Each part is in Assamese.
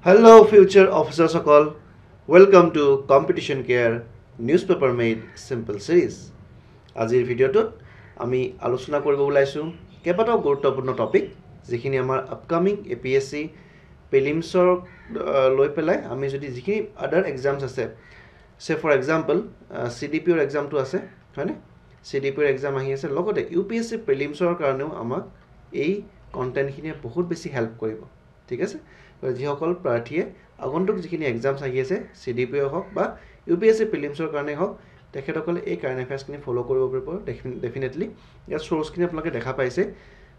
Hello, future officers সকল. Welcome to Competition Care Newspaper Made Simple Series. আজিৰ ভিডিঅ'টোত আমি আলোচনা কৰিব ওলাইছোঁ কেইবাটাও গুৰুত্বপূৰ্ণ টপিক যিখিনি আমাৰ আপকামিং APSC প্ৰিলিমছৰ লৈ পেলাই আমি যদি যিখিনি আদাৰ এক্সামছ আছে সে ফৰ এক্সাম্পল CDPৰ এক্সামটো আছে হয়নে CDPৰ এক্সাম আহি আছে লগতে UPSC প্ৰিলিমছৰ কাৰণেও আমাক এই কণ্টেণ্টখিনিয়ে বহুত বেছি হেল্প কৰিব ঠিক আছে যিসকল প্ৰাৰ্থীয়ে আগন্তুক যিখিনি এক্সামছ আহি আছে CDPৰ হওক বা UPSC প্ৰিলিমছৰ কাৰণে হওক তেখেতসকলে এই কাৰেণ্ট এফেয়াৰ্ছখিনি ফ'ল' কৰিব পাৰিব ডেফিনেটলি ইয়াত চ'ৰ্চখিনি আপোনালোকে দেখা পাইছে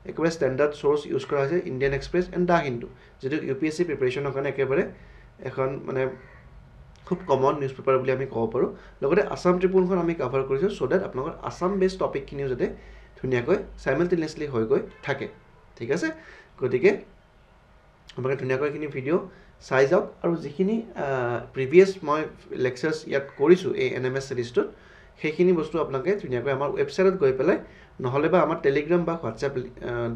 একেবাৰে ষ্টেণ্ডাৰ্ড চ'ৰ্চ ইউজ কৰা হৈছে Indian express and the Hindu যিটো UPSC প্ৰিপাৰেশ্যনৰ কাৰণে একেবাৰে এখন মানে খুব কমন নিউজ পেপাৰ বুলি আমি ক'ব পাৰোঁ লগতে আসাম ট্ৰিবিউনখন আমি কভাৰ কৰিছোঁ চ' ডেট আপোনালোকৰ আসাম বেছড টপিকখিনিও যাতে ধুনীয়াকৈ চাইমেলটেনিয়াছলি হৈ গৈ থাকে ঠিক আছে গতিকে আপোনালোকে ধুনীয়াকৈ এইখিনি ভিডিঅ' চাই যাওক আৰু যিখিনি প্ৰিভিয়াছ মই লেকচাৰ্ছ ইয়াত কৰিছোঁ এই NMS চিৰিজটোত সেইখিনি বস্তু আপোনালোকে ধুনীয়াকৈ আমাৰ ৱেবছাইটত গৈ পেলাই নহ'লে বা আমাৰ টেলিগ্ৰাম বা হোৱাটছএপ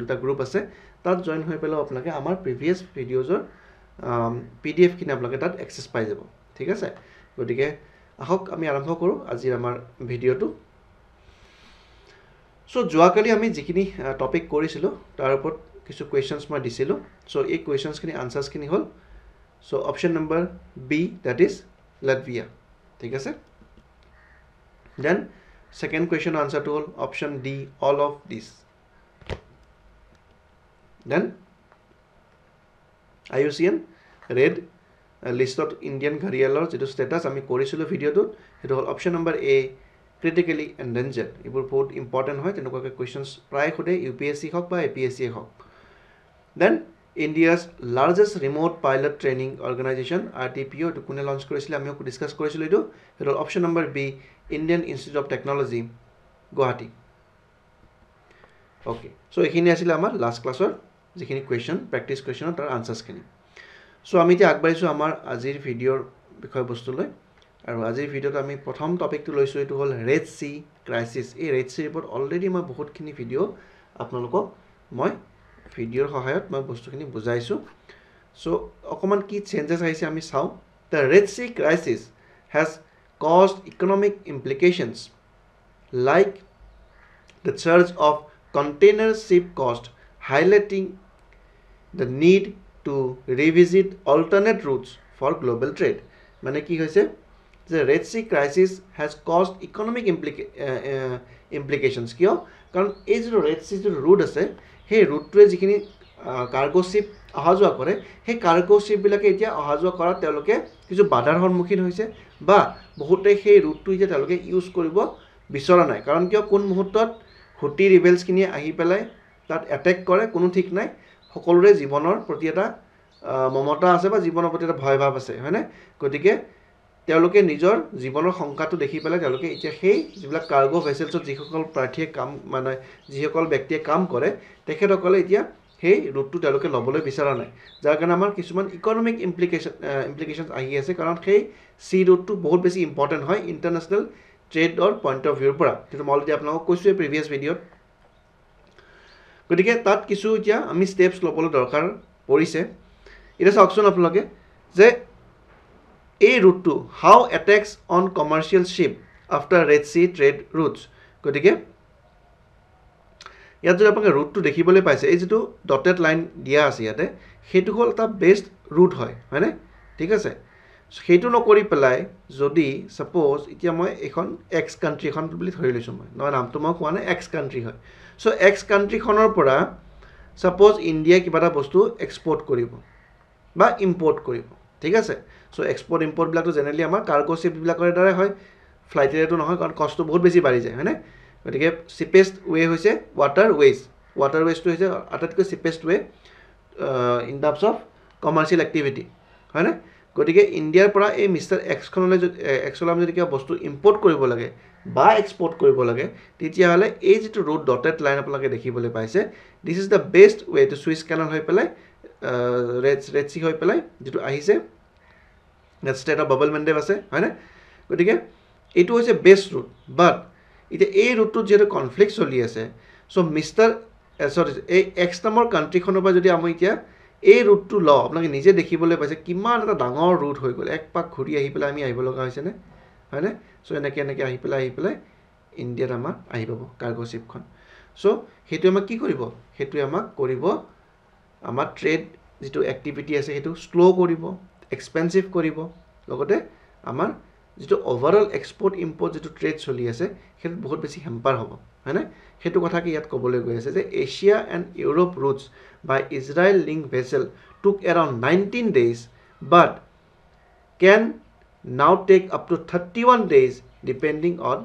দুটা গ্ৰুপ আছে তাত জইন হৈ পেলাই আপোনালোকে আমাৰ প্ৰিভিয়াছ ভিডিঅ'জৰ PDF-খিনি আপোনালোকে তাত এক্সেছ পাই যাব ঠিক আছে গতিকে আহক আমি আৰম্ভ কৰোঁ আজিৰ আমাৰ ভিডিঅ'টো চ' যোৱাকালি আমি যিখিনি টপিক কৰিছিলোঁ তাৰ ওপৰত কিছু কুৱেশ্যনছ মই দিছিলোঁ চ' এই কুৱেশ্যনছখিনি আনচাৰ্ছখিনি হ'ল so' option number B date is Latvia ঠিক আছে দেন ছেকেণ্ড কুৱেশ্যনৰ আনচাৰটো হ'ল option D all of this then IUCN red লিষ্টত ইণ্ডিয়ান ঘৰিয়ালৰ যিটো ষ্টেটাছ আমি কৰিছিলোঁ ভিডিঅ'টোত সেইটো হ'ল option number A critically endangered এইবোৰ বহুত ইম্পৰ্টেণ্ট হয় তেনেকুৱাকৈ কুৱেশ্যনছ প্ৰায় সোধে UPSC হওক বা APSC হওক then India's largest remote pilot training organisation RTPO এইটো কোনে লঞ্চ কৰিছিলে আমিও ডিছকাছ কৰিছিলোঁ এইটো সেইটো option number B Indian Institute of Technology Guwahati okay so' এইখিনি আছিলে আমাৰ লাষ্ট ক্লাছৰ যিখিনি কুৱেশ্যন প্ৰেক্টিছ কুৱেশ্যনৰ তাৰ আনচাৰ্ছখিনি চ' আমি এতিয়া আগবাঢ়িছোঁ আমাৰ আজিৰ ভিডিঅ'ৰ বিষয়বস্তুলৈ আৰু আজিৰ ভিডিঅ'ত আমি প্ৰথম টপিকটো লৈছোঁ এইটো হ'ল ৰেড চি ক্ৰাইচিছ এই ৰেড চিৰ ওপৰত অলৰেডি মই বহুতখিনি ভিডিঅ' আপোনালোকক মই ভিডিঅ'ৰ সহায়ত মই বস্তুখিনি বুজাইছোঁ চ' অকণমান কি চেঞ্জেছ আহিছে আমি চাওঁ the red sea crisis has caused economic implications like the surge of container ship cost highlighting the need to revisit alternate routes for global trade মানে কি হৈছে যে red sea crisis has caused economic implications কিয় কাৰণ এই যিটো ৰেড চি যিটো ৰুট আছে সেই ৰুটটোৱে যিখিনি কাৰ্গো শ্বিপ অহা যোৱা কৰে সেই কাৰ্গো শ্বিপবিলাকে এতিয়া অহা যোৱা কৰাত তেওঁলোকে কিছু বাধাৰ সন্মুখীন হৈছে বা বহুতে সেই ৰুটটো এতিয়া তেওঁলোকে ইউজ কৰিব বিচৰা নাই কাৰণ কিয় কোন মুহূৰ্তত হুটি ৰিবেলছখিনিয়ে আহি পেলাই তাত এটেক কৰে কোনো ঠিক নাই সকলোৰে জীৱনৰ প্ৰতি এটা মমতা আছে বা জীৱনৰ প্ৰতি এটা ভয় ভাৱ আছে হয়নে গতিকে তেওঁলোকে নিজৰ জীৱনৰ শংকাটো দেখি পেলাই তেওঁলোকে এতিয়া সেই যিবিলাক কাৰ্গো ভেছেলছত যিসকল প্ৰাৰ্থীয়ে কাম মানে যিসকল ব্যক্তিয়ে কাম কৰে তেখেতসকলে এতিয়া সেই ৰুটটো তেওঁলোকে ল'বলৈ বিচৰা নাই যাৰ কাৰণে আমাৰ কিছুমান ইকনমিক ইমপ্লিকেশ্যনছ আহি আছে কাৰণ সেই চি ৰুটটো বহুত বেছি ইম্পৰ্টেণ্ট হয় ইণ্টাৰনেশ্যনেল ট্ৰেডৰ পইণ্ট অফ ভিউৰ পৰা যিটো মই অলৰেডি আপোনালোকক কৈছোঁৱে প্ৰিভিয়াছ ভিডিঅ'ত গতিকে তাত কিছু এতিয়া আমি ষ্টেপছ ল'বলৈ দৰকাৰ পৰিছে এতিয়া চাওকচোন আপোনালোকে যে এই ৰুটটো how attacks on commercial ship after red sea trade routes গতিকে ইয়াত যদি আপোনালোকে ৰুটটো দেখিবলৈ পাইছে এই যিটো ডটেড লাইন দিয়া আছে ইয়াতে সেইটো হ'ল এটা বেষ্ট ৰুট হয়নে ঠিক আছে সেইটো নকৰি পেলাই যদি ছাপ'জ এতিয়া মই এইখন এক্স কাণ্ট্ৰিখন বুলি ধৰি লৈছোঁ মই নহয় নামটো মই কোৱা নাই এক্স কাণ্ট্ৰি হয় চ' এক্স কাণ্ট্ৰিখনৰ পৰা ছাপ'জ ইণ্ডিয়াই কিবা এটা বস্তু এক্সপৰ্ট কৰিব বা ইম্পৰ্ট কৰিব ঠিক আছে চ' এক্সপৰ্ট ইম্পৰ্টবিলাকতো জেনেৰেলি আমাৰ কাৰ্গো শ্বিপবিলাকৰ দ্বাৰাই হয় ফ্লাইটেৰেতো নহয় কাৰণ কষ্টটো বহুত বেছি বাঢ়ি যায় হয়নে গতিকে চিপেষ্ট ৱে হৈছে ৱাটাৰ ৱেজটো হৈছে আটাইতকৈ cheapest way in terms of commercial activity হয়নে গতিকে ইণ্ডিয়াৰ পৰা এই মিষ্টাৰ এক্সলৈ আমি যদি কিবা বস্তু ইম্পৰ্ট কৰিব লাগে বা এক্সপৰ্ট কৰিব লাগে তেতিয়াহ'লে এই যিটো ৰুট ডটেড লাইন আপোনালোকে দেখিবলৈ পাইছে this is the best way to Suez canal হৈ পেলাই ৰেড চি হৈ পেলাই যিটো আহিছে ষ্টেট অফ বাবল মেণ্ডেভ আছে হয়নে গতিকে এইটো হৈছে বেষ্ট ৰুট বাট এতিয়া এই ৰুটটোত যিহেতু কনফ্লিক্ট চলি আছে চ' এই এক্স নামৰ কাণ্ট্ৰিখনৰ পৰা যদি আমি এতিয়া এই ৰুটটো ল আপোনালোকে নিজে দেখিবলৈ পাইছে কিমান এটা ডাঙৰ ৰুট হৈ গ'ল এক পাক ঘূৰি আহি পেলাই আমি আহিব লগা হৈছেনে হয়নে চ' এনেকৈ আহি পেলাই ইণ্ডিয়াত আমাৰ আহি পাব কাৰ্গো শ্বিপখন চ' সেইটোৱে আমাক কি কৰিব সেইটোৱে আমাক কৰিব আমাৰ ট্ৰেড যিটো এক্টিভিটি আছে সেইটো শ্ল' কৰিব এক্সপেঞ্চিভ কৰিব লগতে আমাৰ যিটো অভাৰঅল এক্সপৰ্ট ইম্পৰ্ট যিটো ট্ৰেড চলি আছে সেইটোত বহুত বেছি হেম্পাৰ হ'ব হয়নে সেইটো কথা কি ইয়াত ক'বলৈ গৈ আছে যে Asia and Europe routes by Israel link vessel took around 19 days but can now take up to 31 days depending on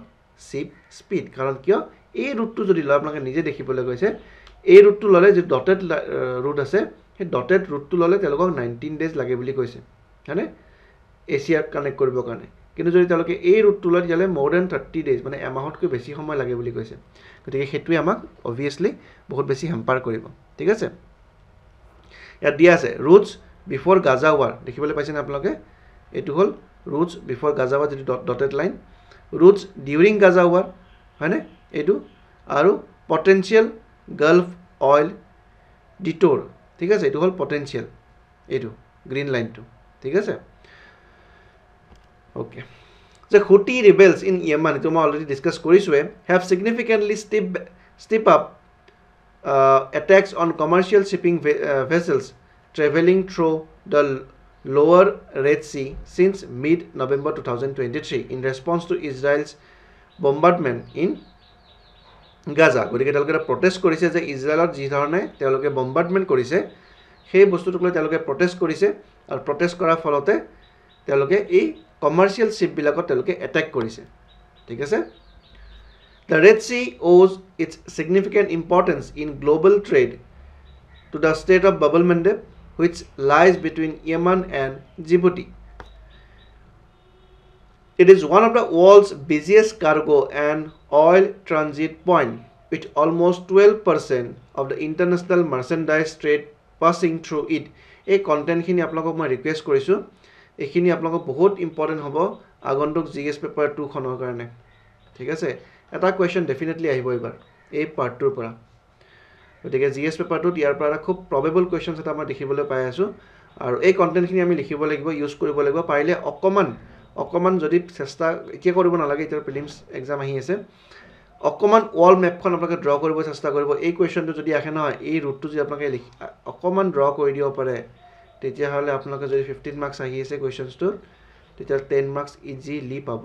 ship speed কাৰণ কিয় এই ৰুটটো যদি লয় আপোনালোকে নিজে দেখিবলৈ গৈছে এই ৰুটটো ল'লে যে ডটেড ৰুট আছে সেই ডটেড ৰুটটো ল'লে তেওঁলোকক 19 days লাগে বুলি কৈছে হয়নে এছিয়াক কানেক্ট কৰিবৰ কাৰণে কিন্তু যদি তেওঁলোকে এই ৰুটটো লয় তেতিয়াহ'লে more than 30 days মানে এমাহতকৈ বেছি সময় লাগে বুলি কৈছে গতিকে সেইটোৱে আমাক অবভিয়াছলি বহুত বেছি হেম্পাৰ কৰিব ঠিক আছে ইয়াত দিয়া আছে ৰুটছ বিফৰ গাজা ৱাৰ দেখিবলৈ পাইছেনে আপোনালোকে এইটো হ'ল ৰুটছ বিফৰ গাজা ৱাৰ যিটো ডটেড লাইন ৰুটছ ডিউৰিং গাজা ৱাৰ হয়নে এইটো আৰু পটেনচিয়েল গাল্ফ অইল ডিটোৰ ঠিক আছে এইটো হ'ল পটেনচিয়েল এইটো গ্ৰীণ লাইনটো ঠিক আছে ওকে যে হুটি ৰিবেলছ ইন য়েমান এইটো মই অলৰেডি ডিছকাছ কৰিছোঁৱে have significantly step up attacks on commercial shipping vessels traveling through the lower Red Sea since mid-November 2023 in response to Israel's bombardment in Gaza. গতিকে তেওঁলোকে প্ৰটেষ্ট কৰিছে যে ইজৰাইলত যি ধৰণে তেওঁলোকে বম্বাৰ্ডমেণ্ট কৰিছে সেই বস্তুটোক লৈ তেওঁলোকে প্ৰটেষ্ট কৰিছে আৰু প্ৰটেষ্ট কৰাৰ ফলতে তেওঁলোকে এই কমাৰ্চিয়েল শ্বিপবিলাকত তেওঁলোকে এটেক কৰিছে ঠিক আছে The Red Sea owes its significant importance in global trade to the state of Bab el-Mandeb, which lies between Yemen and Djibouti. It is one of the world's busiest cargo and oil transit point, with almost 12% of the international merchandise trade passing through it. এই কণ্টেণ্টখিনি আপোনালোকক মই ৰিকুৱেষ্ট কৰিছোঁ এইখিনি আপোনালোকক বহুত ইম্পৰ্টেণ্ট হ'ব আগন্তুক জিএছ পেপাৰ 2 খনৰ কাৰণে ঠিক আছে এটা কুৱেশ্যন ডেফিনেটলি আহিব এইবাৰ এই পাৰ্টটোৰ পৰা গতিকে জিএছ পেপাৰটোত ইয়াৰ পৰা খুব প্ৰবেবল কুৱেশ্যনছ এটা মই দেখিবলৈ পাই আছোঁ আৰু এই কণ্টেণ্টখিনি আমি লিখিব লাগিব ইউজ কৰিব লাগিব পাৰিলে অকণমান যদি চেষ্টা এতিয়া কৰিব নালাগে এতিয়া প্ৰিলিমছ এক্সাম আহি আছে অকণমান ৱাল মেপখন আপোনালোকে ড্ৰ কৰিব চেষ্টা কৰিব এই কুৱেশ্যনটো যদি আহে নহয় এই ৰুটটো যদি আপোনালোকে অকণমান ড্ৰ কৰি দিব পাৰে তেতিয়াহ'লে আপোনালোকে যদি 15 মাৰ্কছ আহি আছে কুৱেশ্যনছটো তেতিয়া 10 মাৰ্কছ ইজিলি পাব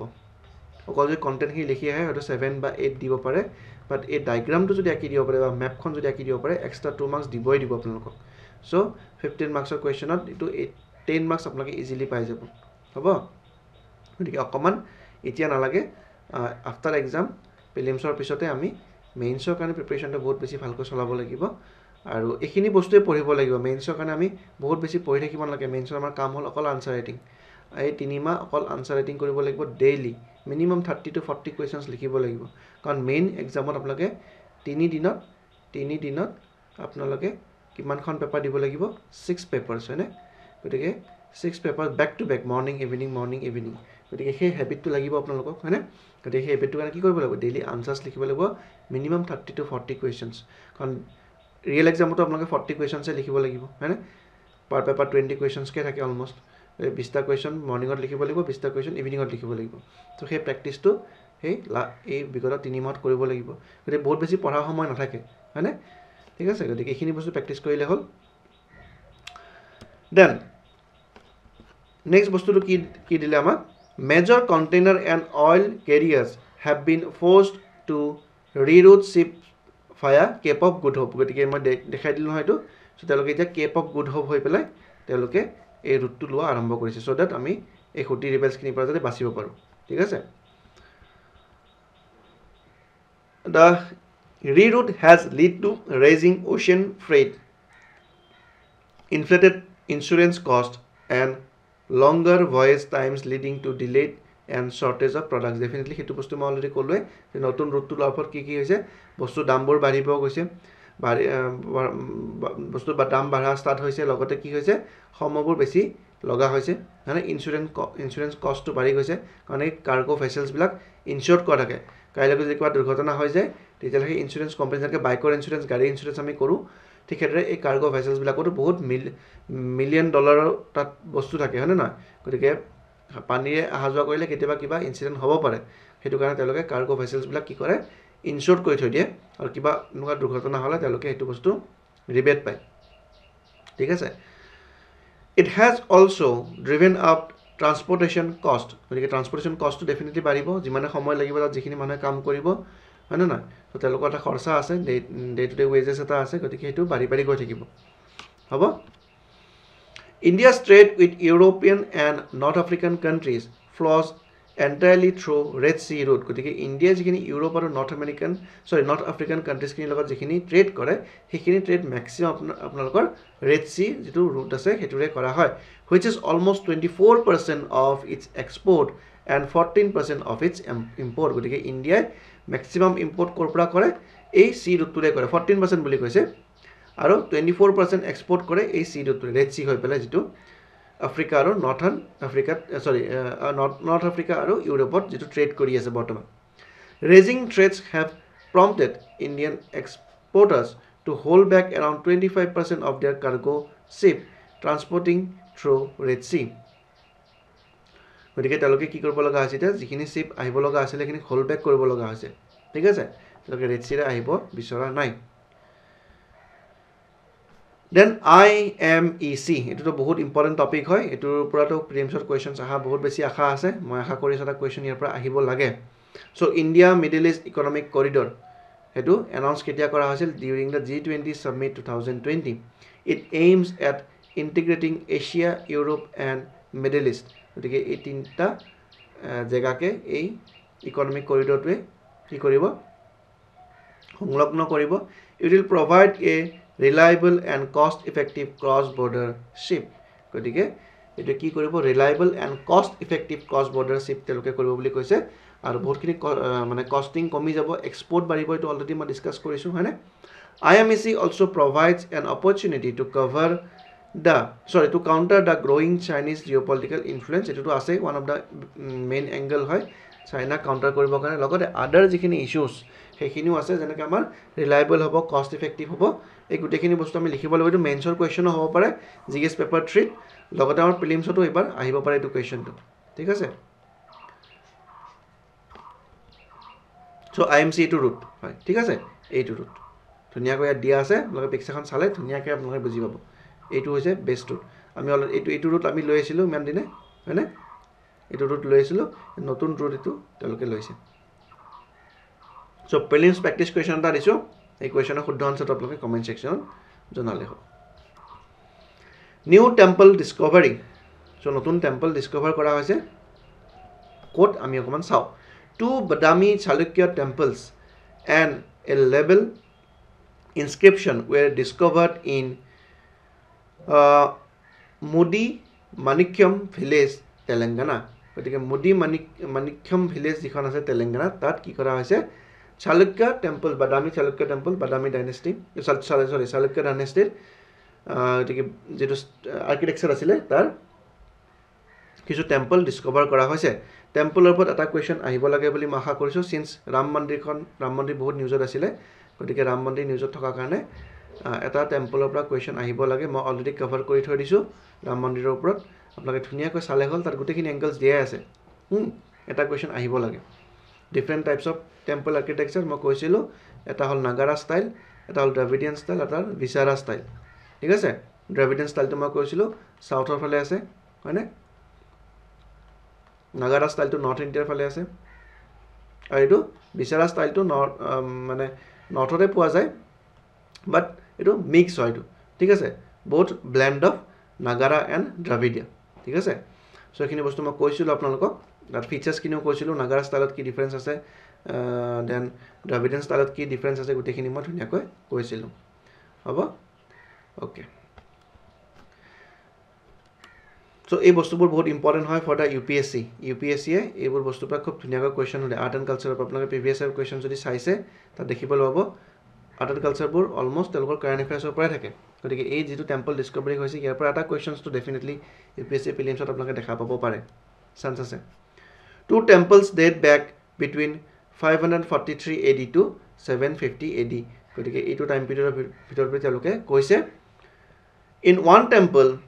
অকল যদি কণ্টেণ্টখিনি লিখি আহে হয়তো 7 বা 8 দিব পাৰে বাট এই ডায়গ্ৰামটো যদি আঁকি দিব পাৰে বা মেপখন যদি আঁকি দিব পাৰে এক্সট্ৰা 2 মাৰ্কছ দিবই দিব আপোনালোকক চ' 15 মাৰ্কছৰ কুৱেশ্যনত এইটো 10 মাৰ্কছ আপোনালোকে ইজিলি পাই যাব হ'ব গতিকে অকণমান এতিয়া নালাগে আফটাৰ এক্সাম প্ৰিলিমছৰ পিছতে আমি মেইনছৰ কাৰণে প্ৰিপেৰেশ্যনটো বহুত বেছি ভালকৈ চলাব লাগিব আৰু এইখিনি বস্তুৱে পঢ়িব লাগিব মেইনছৰ কাৰণে আমি বহুত বেছি পঢ়ি থাকিব নালাগে মেইনছৰ আমাৰ কাম হ'ল অকল আনচাৰ ৰাইটিং এই 3 মাহ অকল আনচাৰ ৰাইটিং কৰিব লাগিব ডেইলি মিনিমাম 30 to 40 কুৱেশ্যনছ লিখিব লাগিব কাৰণ মেইন এক্সামত আপোনালোকে 3 দিনত আপোনালোকে কিমানখন পেপাৰ দিব লাগিব 6 পেপাৰ্ছ হয়নে গতিকে 6 paper back to back morning evening গতিকে সেই হেবিটটো লাগিব আপোনালোকক হয়নে গতিকে সেই হেবিটটোৰ কাৰণে কি কৰিব লাগিব ডেইলি আনচাৰ্ছ লিখিব লাগিব মিনিমাম 30 to 40 কুৱেশ্যনছ কাৰণ ৰিয়েল এক্সামতো আপোনালোকে 40 কুৱেশ্যনছে লিখিব লাগিব হয়নে পাৰ পেপাৰ 20 কুৱেশ্যনছকৈ থাকে অলমষ্ট 20টা কুৱেশ্যন মৰ্ণিঙত লিখিব লাগিব 20টা কুৱেশ্যন ইভিনিঙত লিখিব লাগিব তো সেই প্ৰেক্টিছটো এই বিগত 3 মাহত কৰিব লাগিব গতিকে বহুত বেছি পঢ়াৰ সময় নাথাকে হয়নে ঠিক আছে গতিকে এইখিনি বস্তু প্ৰেক্টিছ কৰিলে হ'ল দেন নেক্সট বস্তুটো কি দিলে আমাক major container and oil carriers have been forced to reroute ship via cape of good hope গতিকে মই দেখাই দিলোঁ নহয় এইটো চ' তেওঁলোকে এতিয়া কেপ অফ গুড হোপ হৈ পেলাই তেওঁলোকে এই ৰুটটো লোৱা আৰম্ভ কৰিছে চ' ডেট আমি এই হুটি ৰিবেলছখিনিৰ পৰা যাতে বাচিব পাৰোঁ ঠিক আছে the reroute has lead to raising ocean freight inflated insurance cost and longer voyage times leading to delayed and shortage of products definitely সেইটো বস্তু মই অলৰেডি ক'লোৱে যে নতুন ৰুটটো লোৱাৰ ফলত কি হৈছে বস্তুৰ দামবোৰ বাঢ়িব গৈছে বস্তুৰ দাম বাঢ়া ষ্টাৰ্ট হৈছে লগতে কি হৈছে সময়বোৰ বেছি লগা হৈছে মানে ইঞ্চুৰেঞ্চ কষ্টটো বাঢ়ি গৈছে কাৰণ এই কাৰ্গো ভেছেলছবিলাক ইনচিয়ৰ্ড কৰা থাকে কাইলৈ যদি কিবা দুৰ্ঘটনা হৈ যায় তেতিয়াহ'লে সেই ইঞ্চুৰেঞ্চ কোম্পানী যেনেকৈ বাইকৰ ইঞ্চুৰেঞ্চ গাড়ীৰ ইঞ্চুৰেঞ্চ আমি কৰোঁ ঠিক সেইদৰে এই কাৰ্গো ভেছেলছবিলাকতো বহুত মিলিয়ন ডলাৰৰ তাত বস্তু থাকে হয়নে নহয় গতিকে পানীৰে অহা যোৱা কৰিলে কেতিয়াবা কিবা ইনচিডেণ্ট হ'ব পাৰে সেইটো কাৰণে তেওঁলোকে কাৰ্গো ভেছেলছবিলাক কি কৰে ইনশ্বৰ্ট কৰি থৈ দিয়ে আৰু কিবা এনেকুৱা দুৰ্ঘটনা হ'লে তেওঁলোকে সেইটো বস্তু ৰিবেট পায় ঠিক আছে It has also driven up transportation cost. গতিকে ট্ৰান্সপৰ্টেশ্যন কষ্টটো ডেফিনেটলি বাঢ়িব যিমানে সময় লাগিব তাত যিখিনি মানুহে কাম কৰিব হয় নে নহয় তো তেওঁলোকৰ এটা খৰচা আছে ডে টু ডে ৱেজেছ এটা আছে গতিকে সেইটো বাঢ়ি গৈ থাকিব হ'ব India's trade with European and North African countries flows entirely through Red Sea route. গতিকে ইণ্ডিয়া যিখিনি ইউৰোপ আৰু নৰ্থ আফ্ৰিকান কাণ্ট্ৰিজখিনিৰ লগত যিখিনি ট্ৰেড কৰে সেইখিনি ট্ৰেড মেক্সিমাম আপোনালোকৰ ৰেড চি যিটো ৰুট আছে সেইটোৰে কৰা হয় which is almost 24% of its export and 14% of its import. গতিকে ইণ্ডিয়াই মেক্সিমাম ইম্পৰ্ট ক'ৰ পৰা কৰে এই চি ৰুটটোৰে কৰে 14% বুলি কৈছে আৰু 24% এক্সপৰ্ট কৰে এই চি ৰুটটোৰে ৰেড চি হৈ পেলাই যিটো আফ্ৰিকা আৰু নৰ্থ আফ্ৰিকা আৰু ইউৰোপত যিটো ট্ৰেড কৰি আছে বৰ্তমান Raising trades have prompted Indian exporters to hold back around 25% of their cargo ship transporting through Red Sea. গতিকে তেওঁলোকে কি কৰিব লগা হৈছে এতিয়া যিখিনি শিপ আহিব লগা আছিল সেইখিনি হোল্ড বেক কৰিব লগা হৈছে ঠিক আছে তেওঁলোকে ৰেড চিৰে আহিব বিচৰা নাই Then IMEC এটোটো বহুত ইম্পৰ্টেন্ট টপিক হয় এটোৰ ওপৰতো প্ৰিলিমছত কোৱেশ্চনছ আহা বহুত বেছি আশা আছে মই আশা কৰিছো এটা কোৱেশ্চন ইয়াৰ পৰা আহিব লাগে so India middle east economic corridor এটো এনাউন্স কেতিয়া কৰা হৈছিল during the G20 summit 2020 it aims at integrating Asia Europe and Middle East গতিকে এই তিনটা জায়গাকে এই ইকনমিক কৰিডৰটোৱে কি কৰিব সংলগ্ন কৰিব it will provide a reliable and cost effective cross border ship গতিকে এটা কি কৰিব reliable and cost effective cross border ship তেলকে কৰিব বুলি কৈছে আৰু বহুতখিনি মানে কস্টিং কমি যাব এক্সপোৰ্ট বাঢ়িব এটো অলৰেডি মই ডিসকাস কৰিছো হয়নে IMEC also provides an opportunity to counter the growing Chinese geopolitical influence এটো আছে one of the main angle হয় চাইনা কাউন্টাৰ কৰিব কাৰণে লগতে আদাৰ যিখিনি ইস্যুস সেইখিনিও আছে যেনেকৈ আমাৰ ৰিলায়েবল হ'ব কষ্ট ইফেক্টিভ হ'ব এই গুটেখিনি বস্তু আমি লিখিব লাগিব এটো মেনচৰ কোৱেশ্চনো হ'ব পাৰে জিএস পেপাৰ 3 লগতে আমাৰ প্ৰিলিমছতো এবাৰ আহিব পাৰে এটো কোৱেশ্চনটো ঠিক আছে সো IMC এটো ৰুট হয় ঠিক আছে এইটো ৰুট ধুনিয়াকৈ দিয়া আছে আপোনালোকে পিকচাৰখন চালে ধুনিয়াকৈ আপোনালোকে বুজি পাব এইটো হৈছে বেষ্ট ৰুট আমি অলৰেডি এইটো ৰুট আমি লৈ আছিলো ইমান দিনে হয়নে এইটো ৰুট লৈ আছিলো নতুন ৰুট এটো তেওঁলোকে লৈছে সো প্ৰিলিমছ প্ৰেক্টিছ কোৱেশ্চন এটা দিছো এই কোৱেশ্চনৰ শুদ্ধ আনসাৰটো আপোনালোকে কমেন্ট সেকশনত জনালে হ'ব নিউ টেম্পল ডিসকভাৰি সো নতুন টেম্পল ডিসকভাৰ কৰা হৈছে কোট আমি অকমান চাও two Badami Chalukya temples and a label inscription were discovered in Mudi Manikyam village Telangana গতিকে Mudi Manikyam village যিখন আছে তেলেংগানা তাত কি কৰা হৈছে Chalukya temple Badami Chalukya temple Badami dynasty Chalukya dynasty গতিকে যেটো আৰ্কিটেকচাৰ আছিল তাৰ কিছু টেম্পল ডিসকভাৰ কৰা হৈছে টেম্পলৰ ওপৰত এটা কোৱেশ্চন আহিব লাগে বুলি মই আশা কৰিছো সিন্স ৰাম মন্দিৰ বহুত নিউজত আছিল গতিকে ৰাম মন্দিৰ নিউজত থকা কাৰণে এটা টেম্পলৰ পৰা কোৱেশ্চন আহিব লাগে মই অলৰেডি কভাৰ কৰি থৈ দিছো ৰাম মন্দিৰৰ ওপৰত আপোনালোকে ধুনিয়াকৈ চালে হ'ল তাৰ গুটেখিনি এংগলছ দিয়া আছে এটা কোৱেশ্চন আহিব লাগে different types of temple architecture মই কৈছিলো এটা হল নাগাৰা ষ্টাইল এটা হল দ্ৰাবিডিয়ান ষ্টাইল এটা বিচাৰা ষ্টাইল ঠিক আছে দ্ৰাবিডিয়ান ষ্টাইলটো মই কৈছিলো সাউথৰ ফালে আছে হয়নে নাগাৰা ষ্টাইলটো নৰ্থ ইণ্ডিয়াৰ ফালে আছে আৰু এটো বিচাৰা ষ্টাইলটো মানে নৰ্থতে পোৱা যায় বাট এটো মিক্স হয় এটো ঠিক আছে both blend of নাগাৰা এণ্ড দ্ৰাবিডিয়া ঠিক আছে সো এখিনি বস্তু মই কৈছিলো আপোনালোকক তাৰ ফিচাৰ্স কিনো কৈছিলো নাগাৰা ষ্টাইলত কি ডিফাৰেন্স আছে দেন দ্ৰাবিডিয়ান ষ্টাইলত কি ডিফাৰেন্স আছে গুটেখিনি মই ধুনিয়াকৈ কৈছিলো হ'ব ওকে সো এই বস্তুবোৰ বহুত ইম্পৰ্টেন্ট হয় ফৰ দা UPSC এ এইবোৰ বস্তু পৰা খুব ধুনিয়াকৈ কোৱেশ্চন হলে আৰ্ট এণ্ড কালচাৰৰ পৰা আপোনালোকে প্ৰিভিয়াছ ইয়াৰ কোৱেশ্চন যদি চাইছে তা দেখিব পাব আৰ্ট এণ্ড কালচাৰবোৰ অলমোষ্ট তেওঁলোকৰ কাৰেণ্ট এফেয়াৰ্ছৰ পৰাই থাকে গতিকে এই যেটো টেম্পল ডিসকভাৰি হৈছে ইয়াৰ পৰা এটা কোৱেশ্চনটো ডেফিনেটলি UPSC প্ৰিলিমছত আপোনালোকে দেখা পাব পাৰে চান্স আছে two temples date back between 543 AD to 750 AD গতিকে এইটো টাইম পিৰিয়ডৰ ভিতৰত তেওঁলোকে কৈছে in one temple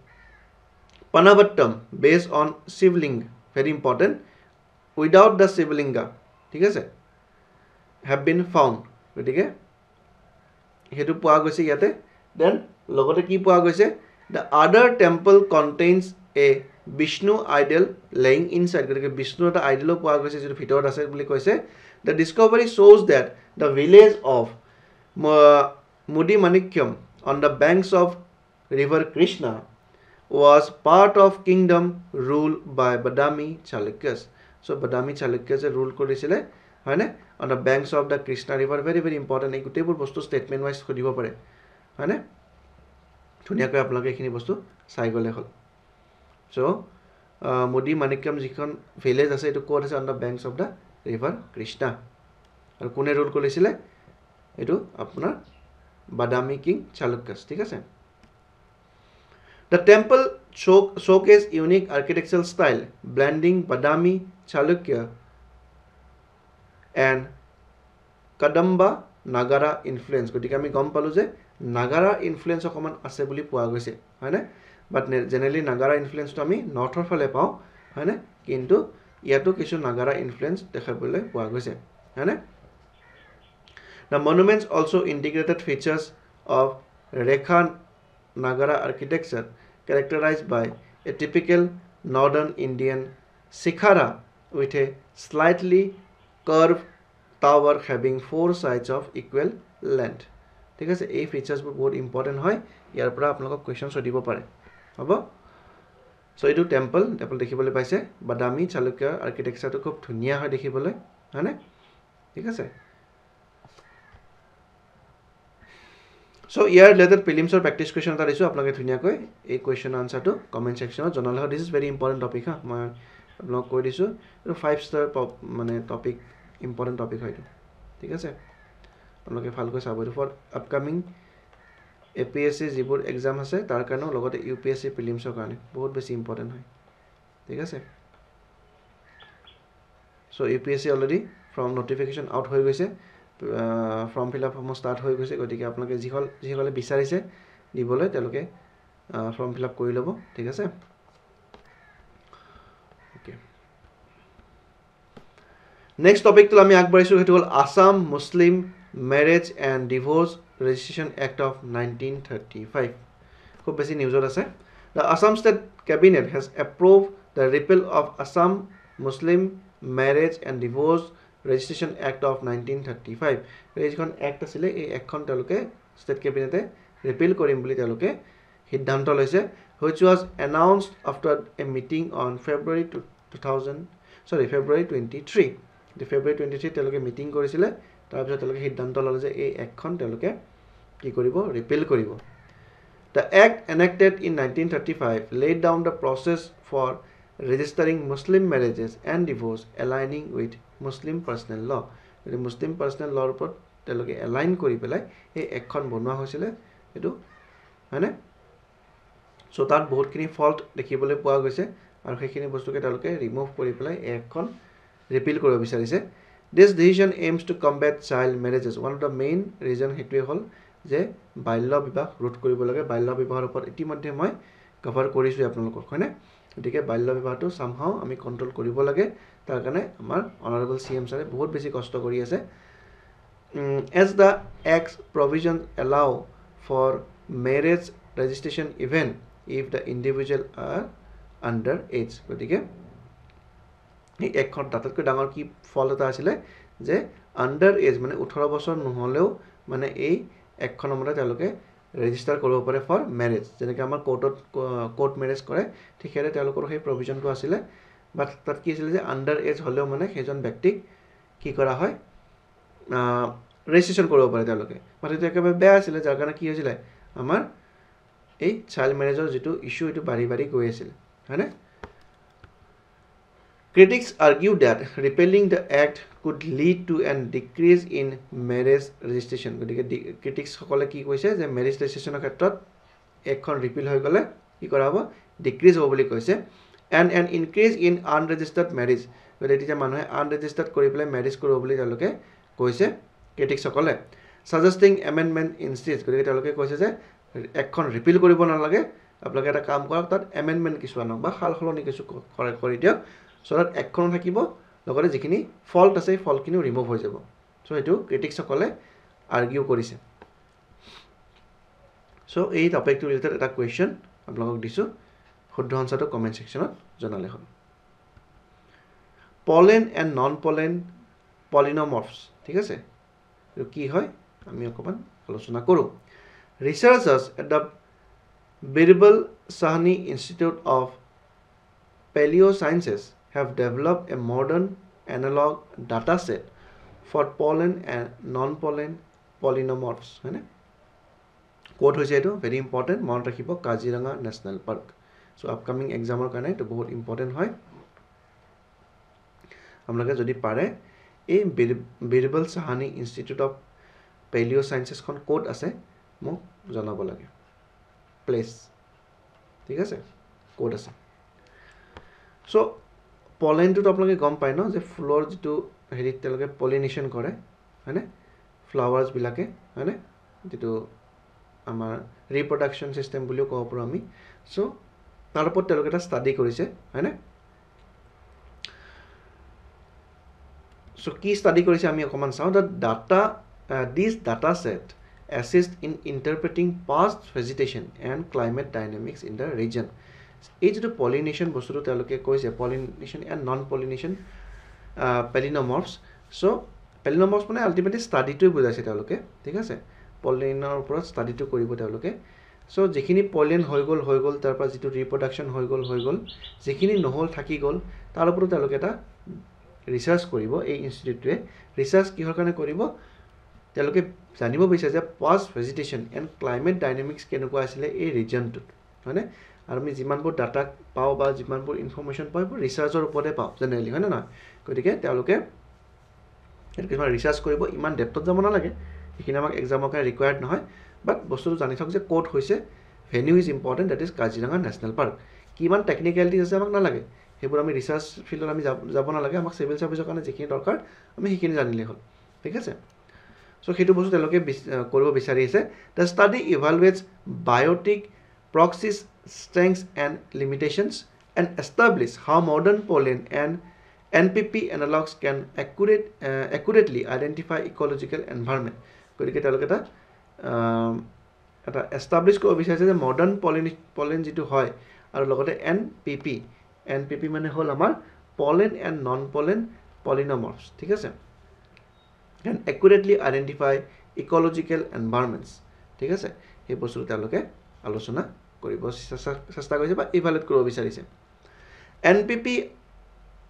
Panavattam based on Shivlinga very important without the Shivlinga ঠিক আছে have been found গতিকে হেতু পোৱা গৈছে ইয়াতে then লগতে কি পোৱা গৈছে the other temple contains a Vishnu idol laying inside গতিকে বিষ্ণু এটা আইডল পোৱা গৈছে যেটো ভিতৰত আছে বুলি কৈছে the discovery shows that the village of Mudimanikyam on the banks of river Krishna was part of kingdom ruled by Badami Chalukyas so Badami Chalukyas rule কৰিছিলে হয়নে on the banks of the Krishna river very very important এই গোটেইবোৰ বস্তু statement wise খুদিব পাৰে হয়নে ধুনিয়াকৈ আপোনালোকে এখিনি বস্তু চাই গলে হল so Mudi Manikyam যিখন village আছে এটো কোড আছে on the banks of the river Krishna আৰু কোনে rule কৰিছিলে এটো আপোনাৰ Badami king Chalukyas ঠিক আছে The temple showcase unique architectural style blending Badami Chalukya and Kadamba Nagara influence গতিকে আমি গম পালো যে Nagara influence অকমান আছে বুলি পোৱা গৈছে হয়নে বাট জেনাৰেলি Nagara influence তো আমি নৰ্থৰ ফালে পাও হয়নে কিন্তু ইয়াতো কিছু Nagara influence দেখাবলৈ পোৱা গৈছে হয়নে The monuments also integrated features of Rekha Nagara architecture characterized by a typical northern Indian shikhara with a slightly curved tower having 4 sides of equal length ঠিক আছে এই ফিচার্স বহুত ইম্পর্টেন্ট হয় ইয়াৰ পৰা আপোনালোকক কোৱেশ্চন দিব পাৰে হ'ব সো এইটো টেম্পল দেখিবলৈ পাইছে বাদামী চালুক্য আৰ্কিটেকচাৰটো খুব ধুনিয়া হয় দেখিবলৈ হয়নে ঠিক আছে So here related prelims or practice question ta disu apnaloke dhunia koi ei question answer to comment section ot janale this is very important topic ha moi apnalok koi disu 5 star mane topic important topic hoitu thik ase apnaloke bhalko sabo for upcoming APSC jibur exam ase tar karone logote UPSC prelims or karone bahut beshi important hoy thik ase so UPSC already from notification out hoy goise form fill up হম স্টার্ট হৈ গৈছে গতিকে আপোনালোকে যিসকলে বিচাৰিছে দিবলৈ তেওঁলোকে ফৰ্ম ফিল আপ কৰি লব ঠিক আছে ওকে নেক্সট টপিক তো আমি আগবাঢ়িছো হেতু হল Assam Muslim marriage and divorce registration act of 1935 খুব বেছি নিউজত আছে The Assam State Cabinet has approved the repeal of Assam Muslim Marriage and Divorce Registration Act of 1935 এইখন এক্ট আছিল এই একখন তেওঁলোকে ষ্টেট কেবিনেটে ৰিপিল কৰিম বুলি তেওঁলোকে সিদ্ধান্ত লৈছে which was announced after a meeting on February 23 the February 23 তেওঁলোকে মিটিং কৰিছিল তাৰ পিছত তেওঁলোকে সিদ্ধান্ত ললে যে এই একখন তেওঁলোকে কি কৰিব ৰিপিল কৰিব The act enacted in 1935 laid down the process for registering Muslim marriages and divorce aligning with Muslim personal law. The Muslim personal law report teloke align kori pelai ei ekkhon bonwa hoisile etu hane so tat bahut kini fault dekhibole poa goise aru hekhini bostu ke teloke remove kori pelai ekkhon repeal koribo bicharise this decision aims to combat child marriages one of the main reason hetue hol je bailya bibah root koribo lage bailya bibahar upor itimodhe moi cover korisu apnalokok hoine গতিকে বাল্য বিবাহটো somehow আমি কন্ট্ৰোল কৰিব লাগে তাৰ কাৰণে আমাৰ অনাৰেবল সিএম সাৰে বহুত বেছি কষ্ট কৰি আছে as the act's provisions allow for marriage registration even if the individual are under age গতিকে এই একখন তাতকৈ ডাঙৰ কি ফল এটা আছিল যে আন্ডাৰ এজ মানে 18 বছৰ নহলেও মানে এই একখনৰ মতে তেওঁলোকে register কৰিব পাৰে for marriage যেনেকৈ আমাৰ কোৰ্ট ম্যাৰেজ কৰে ঠিক হেৰে তেওঁলোকৰ সেই প্ৰভিজনটো আছিল বাট তাত কি আছিল যে আন্ডাৰ এজ হলেও মানে সেইজন ব্যক্তিক কি কৰা হয় ৰেজিষ্ট্ৰেচন কৰিব পাৰে তেওঁলোকে মানে এটা একেবাৰে বেয়া আছিল যাৰ কাৰণে কি হৈছিল আমাৰ এই চাইল্ড ম্যাৰেজৰ যেটো ইস্যু এটো বাঢ়ি বাঢ়ি গৈ আছিল হয়নে Critics argue that repealing the act could lead to an decrease in marriage registration. গতিকে critics সকলে কি কৈছে যে marriage registration ক্ষেত্ৰত এখন ৰিপিল হৈ গলে কি কৰা হ'ব ডিক্ৰিজ হ'ব বুলি কৈছে and an increase in unregistered marriage. গতিকে যে মানুহে unregistered কৰি পেলাই marriage কৰিব বুলি তেওঁলোকে কৈছে critics সকলে সাজেষ্টিং এমেণ্ডমেণ্ট ইনষ্টেড গতিকে তেওঁলোকে কৈছে যে একখন ৰিপিল কৰিব নালাগে আপোনালোকে এটা কাম কৰক তাত এমেণ্ডমেণ্ট কিছুমানক বা সাল সলনি কিছু কৰি দিয়ক চ' তাত একখন থাকিব লগতে যিখিনি ফল্ট আছে সেই ফল্টখিনিও ৰিমুভ হৈ যাব চ' এইটো ক্ৰিটিকসকলে আৰ্গিউ কৰিছে চ' এই টপিকটো ৰিলেটেড এটা কুৱেশ্যন আপোনালোকক দিছোঁ শুদ্ধ আনচাৰটো কমেণ্ট ছেকশ্যনত জনালে হ'ল pollen and non pollen palynomorphs ঠিক আছে এইটো কি হয় আমি অকণমান আলোচনা কৰোঁ researchers at the Birbal Sahni institute of palaeosciences have developed a modern analog data set for pollen and non pollen palynomorphs হয়নে ক'ত হৈছে এইটো ভেৰি ইম্পৰ্টেণ্ট মনত ৰাখিব Kaziranga national park so' upcoming এক্সামৰ কাৰণে এইটো বহুত ইম্পৰ্টেণ্ট হয় আপোনালোকে যদি পাৰে এই বিৰবল সাহনী ইনষ্টিটিউট অফ পেলিঅ'চায়েন্সেছখন ক'ত আছে মোক জনাব লাগে প্লেচ ঠিক আছে ক'ত আছে চ' পলেনটোত আপোনালোকে গম পায় ন যে ফুলৰ যিটো হেৰিত তেওঁলোকে পলিনেশ্যন কৰে হয়নে ফ্লাৱাৰ্ছবিলাকে হয়নে যিটো আমাৰ ৰিপ্ৰডাকশ্যন ছিষ্টেম বুলিও ক'ব পাৰোঁ আমি চ' তাৰ ওপৰত তেওঁলোকে এটা ষ্টাডি কৰিছে হয়নে চ' কি ষ্টাডি কৰিছে আমি অকণমান চাওঁ this data set assist in interpreting past vegetation and climate dynamics in the region এই যিটো পলিনেশ্যন বস্তুটো তেওঁলোকে কৈছে পলিনেশ্যন এণ্ড নন পলিনেশ্যন পেলিনমৰ্ফছ চ' পেলিনমৰ্ফছ মানে আল্টিমেটলি ষ্টাডিটোৱে বুজাইছে তেওঁলোকে ঠিক আছে পলিনৰ ওপৰত ষ্টাডিটো কৰিব তেওঁলোকে চ' যিখিনি পলিন হৈ গ'ল তাৰপৰা যিটো ৰিপ্ৰডাকশ্যন হৈ গ'ল যিখিনি নহ'ল থাকি গ'ল তাৰ ওপৰত তেওঁলোকে এটা ৰিচাৰ্চ কৰিব এই ইনষ্টিটিউটটোৱে ৰিচাৰ্চ কিহৰ কাৰণে কৰিব তেওঁলোকে জানিব বিচাৰে যে পাষ্ট ভেজিটেশ্যন এণ্ড ক্লাইমেট ডাইনামিক্স কেনেকুৱা আছিলে এই ৰিজনটোত হয়নে আৰু আমি যিমানবোৰ ডাটা পাওঁ বা যিমানবোৰ ইনফৰ্মেশ্যন পাওঁ এইবোৰ ৰিচাৰ্চৰ ওপৰতে পাওঁ জেনেৰেলি হয়নে নহয় গতিকে তেওঁলোকে কিছুমান ৰিচাৰ্চ কৰিব ইমান ডেপ্থত যাব নালাগে সেইখিনি আমাক এক্সামৰ কাৰণে ৰিকুৱাৰ্ড নহয় বাট বস্তুটো জানি থাকক যে ক'ত হৈছে venue is important date is Kaziranga national park কিমান টেকনিকেলিটিজ আছে আমাক নালাগে সেইবোৰ আমি ৰিচাৰ্চ ফিল্ডত আমি যাব নালাগে আমাক চিভিল ছাৰ্ভিচৰ কাৰণে যিখিনি দৰকাৰ আমি সেইখিনি জানিলেই হ'ল ঠিক আছে চ' সেইটো বস্তু তেওঁলোকে কৰিব বিচাৰি আছে the study evaluates biotic proxies strengths and limitations and establish how modern pollen and NPP analogs can accurately identify ecological environment গতিকে তেওঁলোকে এটা এষ্টাব্লিছ কৰিব বিচাৰিছে যে মডাৰ্ণ পলেন যিটো হয় আৰু লগতে NPP মানে হ'ল আমাৰ pollen and non pollen palynomorphs ঠিক আছে can accurately identify ecological environments ঠিক আছে সেই বস্তুটো তেওঁলোকে আলোচনা কৰিব চেষ্টা কৰিছে বা ইভালুৱেট কৰিব বিচাৰিছে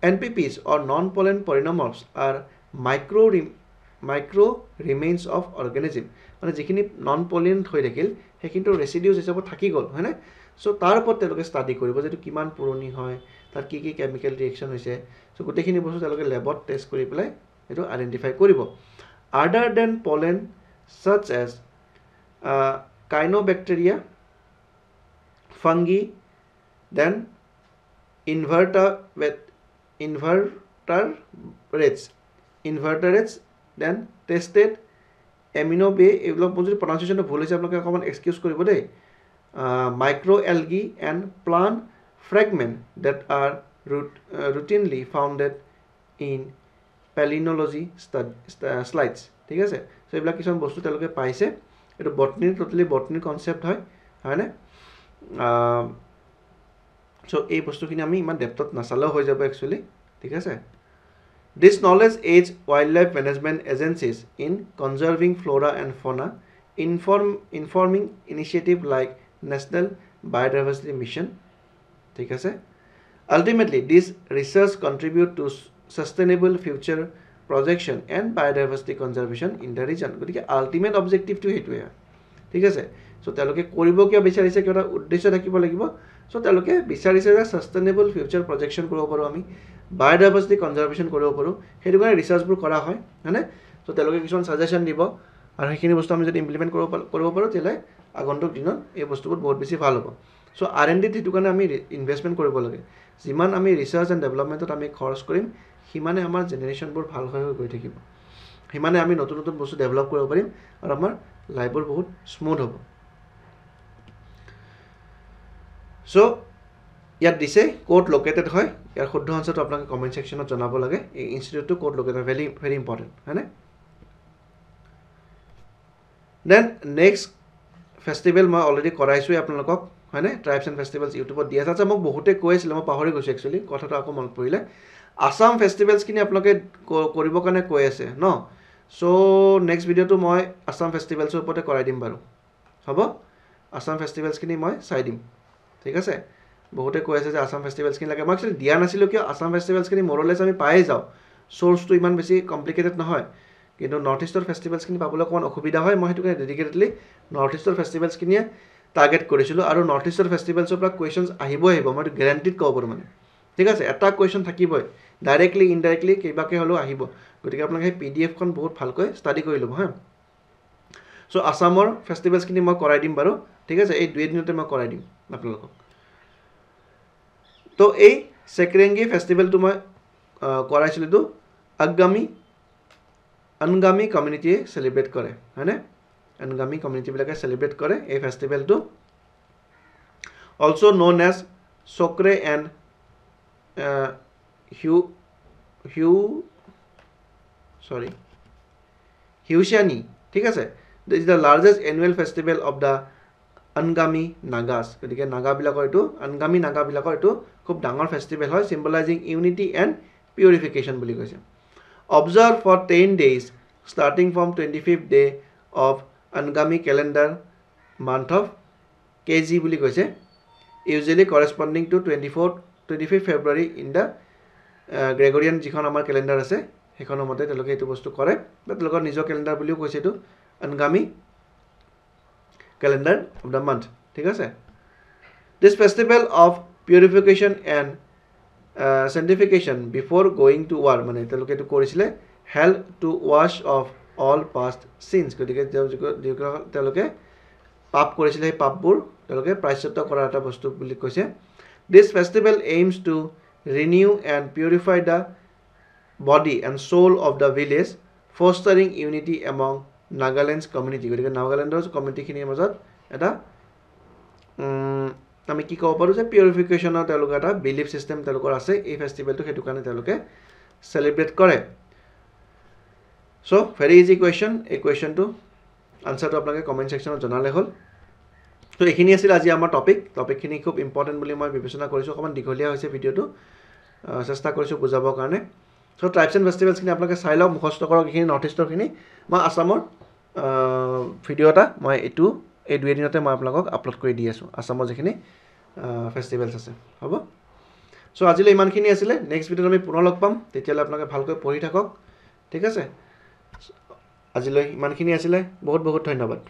NPPs or non-pollen pollinomorphs are micro remains of organism মানে যিখিনি নন পলিন হৈ থাকিল সেইখিনিতো ৰেচিডিউজ হিচাপত থাকি গ'ল হয়নে চ' তাৰ ওপৰত তেওঁলোকে ষ্টাডি কৰিব যে এইটো কিমান পুৰণি হয় তাত কি কি কেমিকেল ৰিয়েকশ্যন হৈছে চ' গোটেইখিনি বস্তু তেওঁলোকে লেবত টেষ্ট কৰি পেলাই এইটো আইডেণ্টিফাই কৰিব other than pollen such as cyanobacteria fungi then invertebrates then tested amino bay এইবিলাক যদি pronunciation ভুল হৈছে আপোনালোকে অকণমান এক্সকিউজ কৰিব দেই microalgae and plant fragment that are routinely founded in palynology slides ঠিক আছে চ' এইবিলাক কিছুমান বস্তু তেওঁলোকে পাইছে এইটো টোটেলি বটনিৰ কনচেপ্ট হয়নে চ' এই বস্তুখিনি আমি ইমান ডেপ্থত নাচালেও হৈ যাব একচুৱেলি ঠিক আছে this knowledge aids wild life management agencies in conserving flora and fauna informing initiative like national biodiversity mission ঠিক আছে ultimately this research contribute to sustainable future projection and biodiversity conservation in the region গতিকে আল্টিমেট অবজেক্টিভটো সেইটোৱে ঠিক আছে চ' তেওঁলোকে কৰিব কিয় বিচাৰিছে কিবা এটা উদ্দেশ্য থাকিব লাগিব চ' তেওঁলোকে বিচাৰিছে যে ছাষ্টেইনেবল ফিউচাৰ প্ৰজেকশ্যন কৰিব পাৰোঁ আমি বায়'ডাইভাৰ্চিটি কনজাৰ্ভেশ্যন কৰিব পাৰোঁ সেইটো কাৰণে ৰিচাৰ্চবোৰ কৰা হয় হয়নে চ' তেওঁলোকে কিছুমান ছাজেশ্যন দিব আৰু সেইখিনি বস্তু আমি যদি ইমপ্লিমেণ্ট কৰিব পাৰোঁ তেতিয়াহ'লে আগন্তুক দিনত এই বস্তুবোৰ বহুত বেছি ভাল হ'ব চ' R&Dত সেইটো কাৰণে আমি ইনভেষ্টমেণ্ট কৰিব লাগে যিমান আমি ৰিচাৰ্চ এণ্ড ডেভেলপমেণ্টত আমি খৰচ কৰিম সিমানে আমাৰ জেনেৰেশ্যনবোৰ ভাল হৈ গৈ থাকিব সিমানে আমি নতুন নতুন বস্তু ডেভেলপ কৰিব পাৰিম আৰু আমাৰ লাইফবোৰ বহুত স্মুথ হ'ব সো ইয়াত দিছে ক'ত লোকেটেড হয় ইয়াৰ শুদ্ধ আনসাৰটো আপোনালোকে কমেন্ট সেকশনত জনাব লাগে এই ইনষ্টিটিউটটো ক'ত লোকেটেড ভেৰি ভেৰি ইম্পৰ্টেণ্ট হয়নে দেন নেক্সট ফেষ্টিভেল মই অলৰেডি কৰাইছোঁ আপোনালোকক হয়নে ট্ৰাইবছ এণ্ড ফেষ্টিভেলছ ইউটিউবত দি আছে আচ্ছা মোক বহুতে কৈ আছিলে মই পাহৰি গৈছোঁ একচুৱেলি কথাটো আকৌ মনত পৰিলে আসাম ফেষ্টিভেলছখিনি আপোনালোকে কৰিবৰ কাৰণে কৈ আছে ন সো নেক্সট ভিডিঅ'টো মই আসাম ফেষ্টিভেলছৰ ওপৰতে কৰাই দিম বাৰু হ'ব আসাম ফেষ্টিভেলছখিনি মই চাই দিম ঠিক আছে বহুতে কৈ আছে যে আসাম ফেষ্টিভেলছখিনি লাগে মই একচুৱেলি দিয়া নাছিলোঁ কিয় আসাম ফেষ্টিভেলছখিনি মৰলেছ আমি পায়ে যাওঁ চ'ৰ্চটো ইমান বেছি কমপ্লিকেটেড নহয় কিন্তু নৰ্থ ইষ্টৰ ফেষ্টিভেলছখিনি পাবলৈ অকণমান অসুবিধা হয় মই সেইটো কাৰণে ডেডিকেটেডলি নৰ্থ ইষ্টৰ ফেষ্টিভেলছখিনিয়ে টাৰ্গেট কৰিছিলোঁ আৰু নৰ্থ ইষ্টৰ ফেষ্টিভেলছৰ পৰা কুৱেশ্যনছ আহিবই আহিব মই গেৰাণ্টিড ক'ব পাৰোঁ মানে ঠিক আছে এটা কুৱেশ্যন থাকিবই ডাইৰেক্টলি ইনডাইৰেক্টলি কিবাকৈ হ'লেও আহিব গতিকে আপোনালোকে সেই PDF খন বহুত ভালকৈ ষ্টাডি কৰি ল'ব হা সো আসামৰ ফেষ্টিভেলছখিনি মই কৰাই দিম বাৰু ঠিক আছে এই 2 দিনতে মই কৰাই দিম আপোনালোকক তো এই চেকৰেংগী ফেষ্টিভেলটো মই কৰাইছিলোঁ অনগামী কমিউনিটিয়ে সেলিব্ৰেট কৰে হয়নে অনগামী কমিউনিটিবিলাকে সেলিব্ৰেট কৰে এই ফেষ্টিভেলটো অলসো নন এজ চক্ৰে এণ্ড হিউশানি ঠিক আছে this is the largest annual festival of the Angami Nagas গতিকে নাগাবিলাকৰ এইটো অনগামী নাগাবিলাকৰ এইটো খুব ডাঙৰ ফেষ্টিভেল হয় চিম্বলাইজিং ইউনিটি এণ্ড পিউৰিফিকেশ্যন বুলি কৈছে observe for 10 days starting from 25th day of Angami calendar month of KG বুলি কৈছে usually corresponding to 25th February in the Gregorian যিখন আমাৰ ক্যালেন্ডাৰ আছে সেইখনৰ মতে তেওঁলোকে এইটো বস্তু কৰে তেওঁলোকৰ নিজৰ ক্যালেন্ডাৰ বুলিও কৈছে এইটো Angami calendar of the month ঠিক আছে this festival of purification and sanctification before going to war মানে তেওঁলোকে এইটো কৰিছিলে held to wash off all past sins গতিকে তেওঁলোকে পাপ কৰিছিলে সেই পাপবোৰ তেওঁলোকে প্ৰায়শ্চিত্ত কৰাৰ এটা বস্তু বুলি কৈছে this festival aims to renew and purify the body and soul of the village fostering unity among Nagaland's community গতিকে নাগালেণ্ডৰ কমিউনিটিখিনিৰ মাজত এটা আমি কি ক'ব পাৰোঁ যে পিউৰিফিকেশ্যনৰ তেওঁলোকৰ এটা বিলিফ চিষ্টেম তেওঁলোকৰ আছে এই ফেষ্টিভেলটো সেইটো কাৰণে তেওঁলোকে সেলিব্ৰেট কৰে সো ভেৰি ইজি কুৱেশ্যন এই কুৱেশ্যনটো আনসাৰটো আপোনালোকে কমেন্ট সেকশনত জনালে হ'ল তো এইখিনি আছিল আজি আমাৰ টপিকখিনি খুব ইম্পৰ্টেণ্ট বুলি মই বিবেচনা কৰিছোঁ অকণমান দীঘলীয়া হৈছে ভিডিঅ'টো চেষ্টা কৰিছোঁ বুজাবৰ কাৰণে সো ট্ৰাইবছ এণ্ড ফেষ্টিভেলছখিনি আপোনালোকে চাই লওক মুখস্থ কৰক এইখিনি নৰ্থ ইষ্টৰখিনি মই আসামৰ ভিডিঅ' এটা মই এই 2 দিনতে মই আপোনালোকক আপলোড কৰি দি আছোঁ আসামৰ যিখিনি ফেষ্টিভেলছ আছে হ'ব সো আজিলৈ ইমানখিনি আছিলে নেক্সট ভিডিঅ'ত আমি পুনৰ লগ পাম তেতিয়ালৈ আপোনালোকে ভালকৈ পঢ়ি থাকক ঠিক আছে আজিলৈ ইমানখিনি আছিলে বহুত বহুত ধন্যবাদ